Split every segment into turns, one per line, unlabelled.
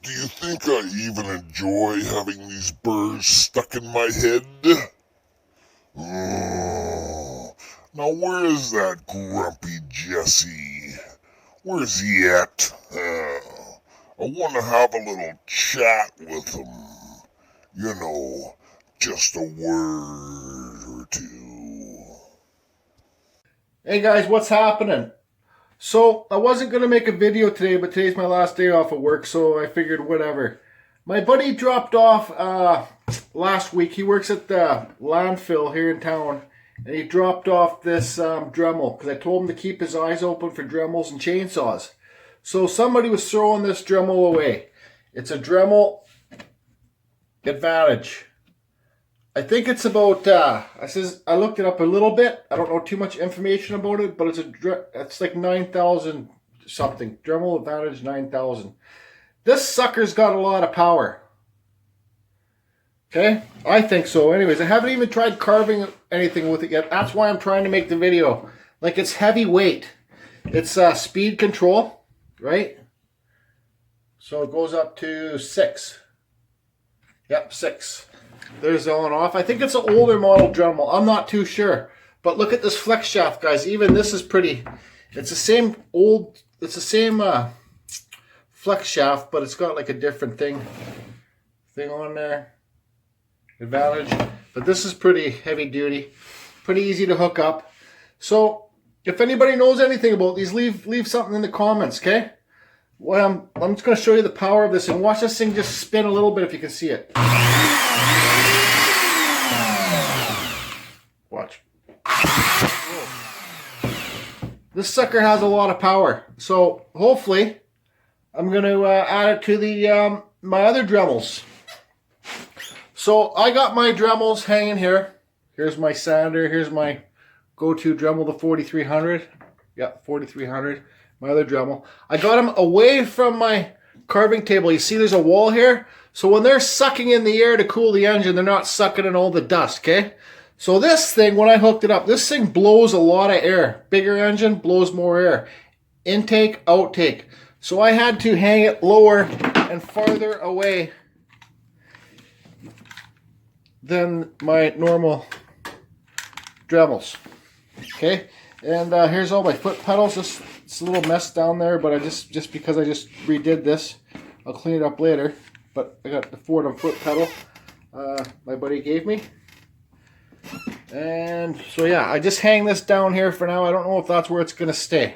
Do you think I even enjoy having these burrs stuck in my head? Now where is that grumpy Jesse? Where's he at? I want to have a little chat with him. You know, just a word or two.
Hey guys, what's happening? So, I wasn't going to make a video today, but today's my last day off of work, so I figured whatever. My buddy dropped off last week. He works at the landfill here in town, and he dropped off this Dremel, because I told him to keep his eyes open for Dremels and chainsaws. So, somebody was throwing this Dremel away. It's a Dremel Advantage. I think it's about, I looked it up a little bit. I don't know too much information about it, but it's like 9,000 something. Dremel Advantage 9,000. This sucker's got a lot of power. Okay? I think so. Anyways, I haven't even tried carving anything with it yet. That's why I'm trying to make the video. Like, it's heavy weight. It's speed control, right? So it goes up to 6. Yep, 6. There's on and off. I think it's an older model Dremel. I'm not too sure. But look at this flex shaft, guys. Even this is pretty. It's the same flex shaft, but it's got like a different thing on there. Advantage. But this is pretty heavy duty. Pretty easy to hook up. So, if anybody knows anything about these, leave something in the comments, okay? Well, I'm just going to show you the power of this, and watch this thing just spin a little bit if you can see it. Watch. This sucker has a lot of power. So hopefully I'm going to add it to the my other Dremels. So I got my Dremels hanging here. Here's my sander. Here's my go-to Dremel, the 4300. Yeah, 4300. My other Dremel. I got them away from my carving table. You see there's a wall here? So when they're sucking in the air to cool the engine, they're not sucking in all the dust, okay? So this thing, when I hooked it up, this thing blows a lot of air. Bigger engine blows more air. Intake, outtake. So I had to hang it lower and farther away than my normal Dremels. Okay? And here's all my foot pedals. It's a little mess down there, but just because I just redid this, I'll clean it up later. But I got the Fordham foot pedal my buddy gave me. And so yeah, I just hang this down here for now. I don't know if that's where it's going to stay.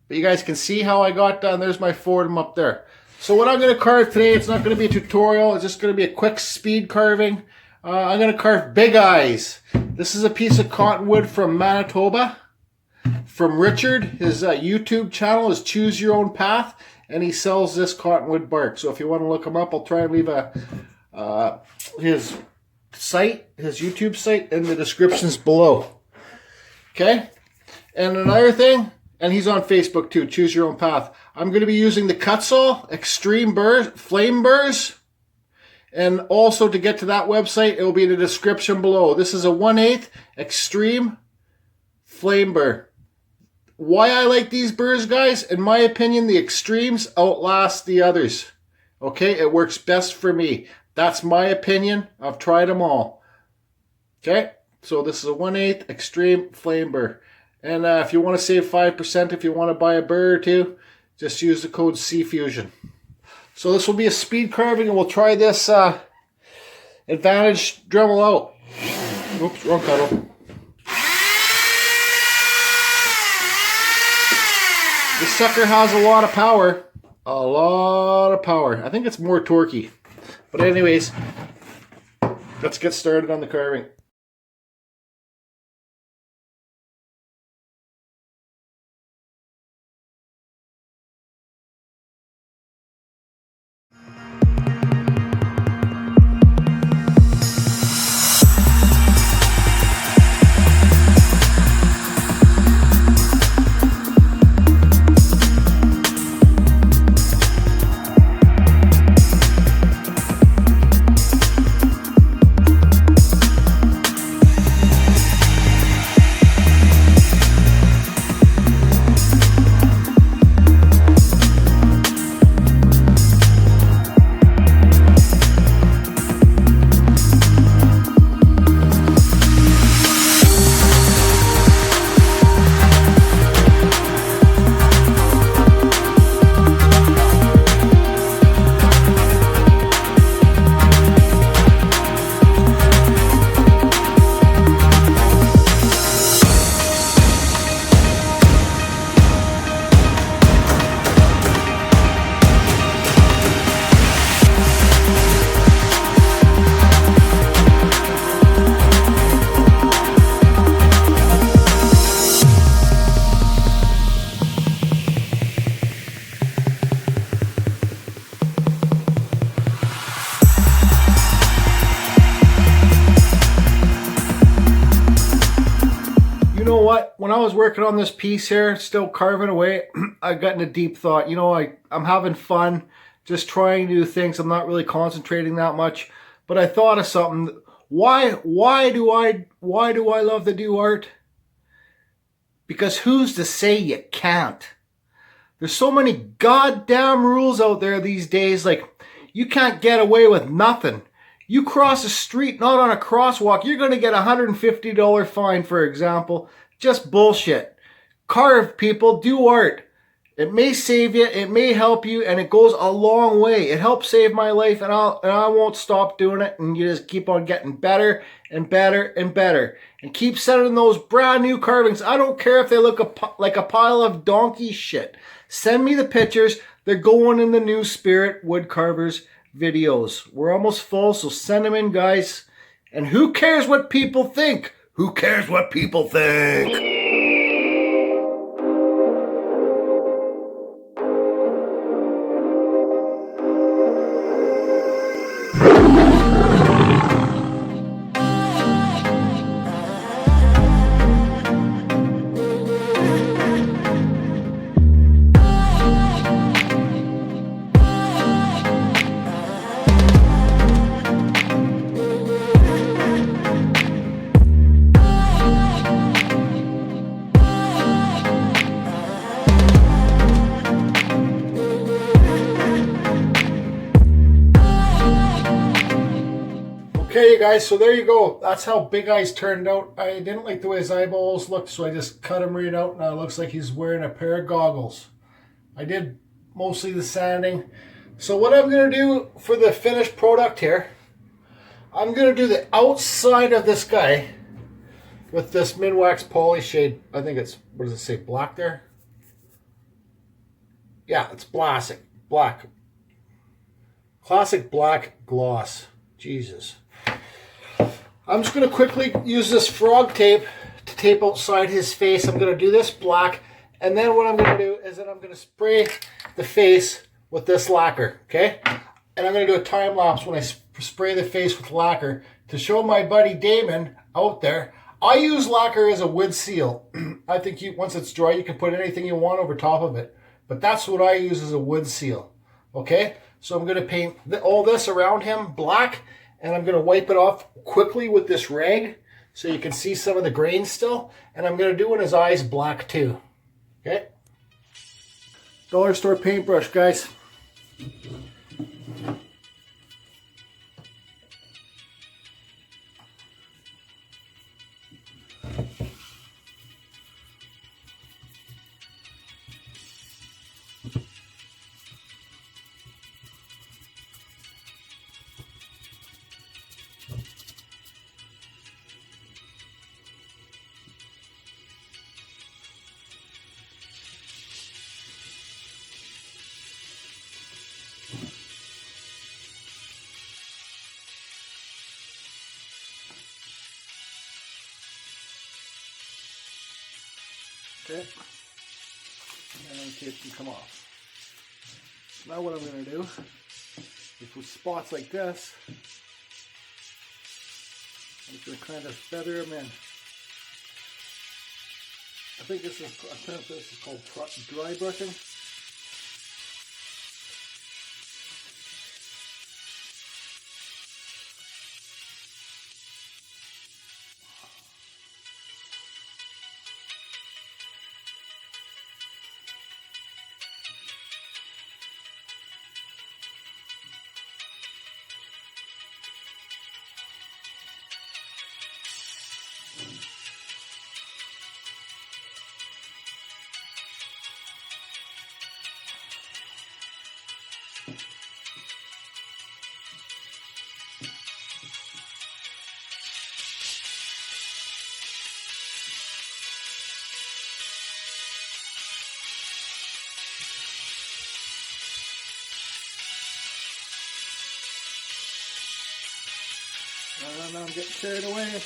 But you guys can see how I got done. There's my Fordham up there. So what I'm going to carve today, it's not going to be a tutorial. It's just going to be a quick speed carving. I'm going to carve big eyes. This is a piece of cottonwood from Manitoba. From Richard. His YouTube channel is Choose Your Own Path. And he sells this cottonwood bark. So if you want to look him up, I'll try and leave his YouTube site in the descriptions below. Okay? And another thing, and he's on Facebook too, Choose Your Own Path. I'm going to be using the Kutzall Extreme Burs, Flame Burs. And also to get to that website, it will be in the description below. This is a 1/8 Extreme Flame Bur. Why I like these burrs, guys, in my opinion, the extremes outlast the others. Okay, it works best for me. That's my opinion. I've tried them all. Okay, so this is a 1/8 Extreme Flame Burr. And if you want to save 5%, if you want to buy a burr or two, just use the code CFusion. So this will be a speed carving, and we'll try this Advantage Dremel out. Oops, wrong pedal. This sucker has a lot of power. A lot of power. I think it's more torquey. But anyways, let's get started on the carving. when I was working on this piece here, still carving away, I got into deep thought. You know, I'm having fun, just trying to do things. I'm not really concentrating that much. But I thought of something. Why do I love to do art? Because who's to say you can't? There's so many goddamn rules out there these days. Like, you can't get away with nothing. You cross a street not on a crosswalk, you're going to get a $150 fine, for example. Just bullshit. Carve, people. Do art. It may save you, it may help you, and it goes a long way. It helped save my life, and I won't stop doing it. And you just keep on getting better and better and better, and keep sending those brand new carvings. I don't care if they look like a pile of donkey shit. Send me the pictures. They're going in the new Spirit Wood Carvers videos. We're almost full, so send them in, guys. And who cares what people think? Who cares what people think? Okay, you guys, so there you go. That's how Big Eyes turned out. I didn't like the way his eyeballs looked, so I just cut him right out. Now it looks like he's wearing a pair of goggles. I did mostly the sanding. So what I'm going to do for the finished product here, I'm going to do the outside of this guy with this Minwax poly shade. I think it's, what does it say, black there? Yeah, it's black. Classic black gloss. Jesus. I'm just going to quickly use this frog tape to tape outside his face. I'm going to do this black, and then what I'm going to do is that I'm going to spray the face with this lacquer, okay? And I'm going to do a time lapse when I spray the face with lacquer to show my buddy Damon out there. I use lacquer as a wood seal. I think once it's dry, you can put anything you want over top of it. But that's what I use as a wood seal, okay? So I'm going to paint all this around him black, and I'm going to wipe it off quickly with this rag so you can see some of the grains still. And I'm going to do in his eyes black too. Okay? Dollar store paintbrush, guys. Okay, and then tape can come off. Now what I'm going to do is with spots like this, I'm just going to kind of feather them in. I think this is called dry brushing. And I'm getting carried away.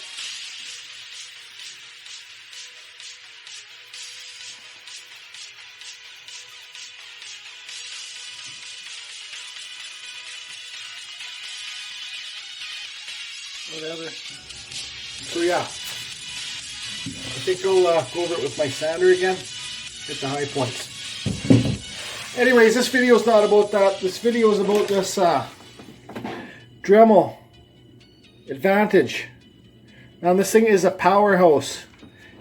Whatever. So yeah, I think I'll go over it with my sander again. Hit the high points. Anyways, this video is not about that. This video is about this Dremel Advantage. Now this thing is a powerhouse.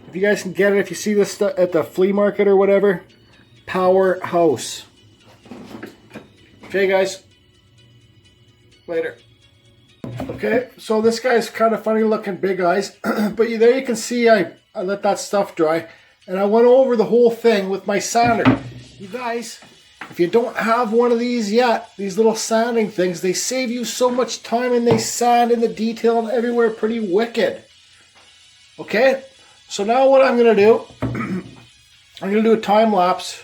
If you guys can get it, if you see this at the flea market or whatever, powerhouse. Okay guys, later. Okay, so this guy's kind of funny looking, big eyes, but there you can see I let that stuff dry, and I went over the whole thing with my sander. You guys, if you don't have one of these yet, these little sanding things, they save you so much time and they sand in the detail and everywhere pretty wicked. Okay, so now what I'm going to do, I'm going to do a time lapse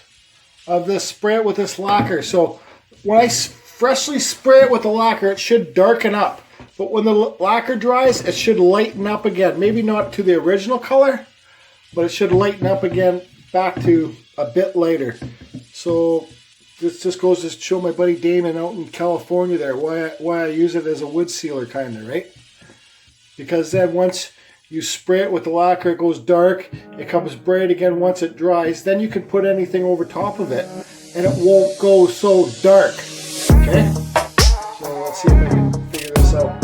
of this, spray it with this lacquer. So when I freshly spray it with the lacquer, it should darken up. But when the lacquer dries, it should lighten up again. Maybe not to the original color, but it should lighten up again back to a bit later. So this just goes to show my buddy Damon out in California there why I use it as a wood sealer kind of, right? Because then once you spray it with the lacquer, it goes dark, it comes bright again once it dries, then you can put anything over top of it and it won't go so dark. Okay? So let's see if I can figure this out.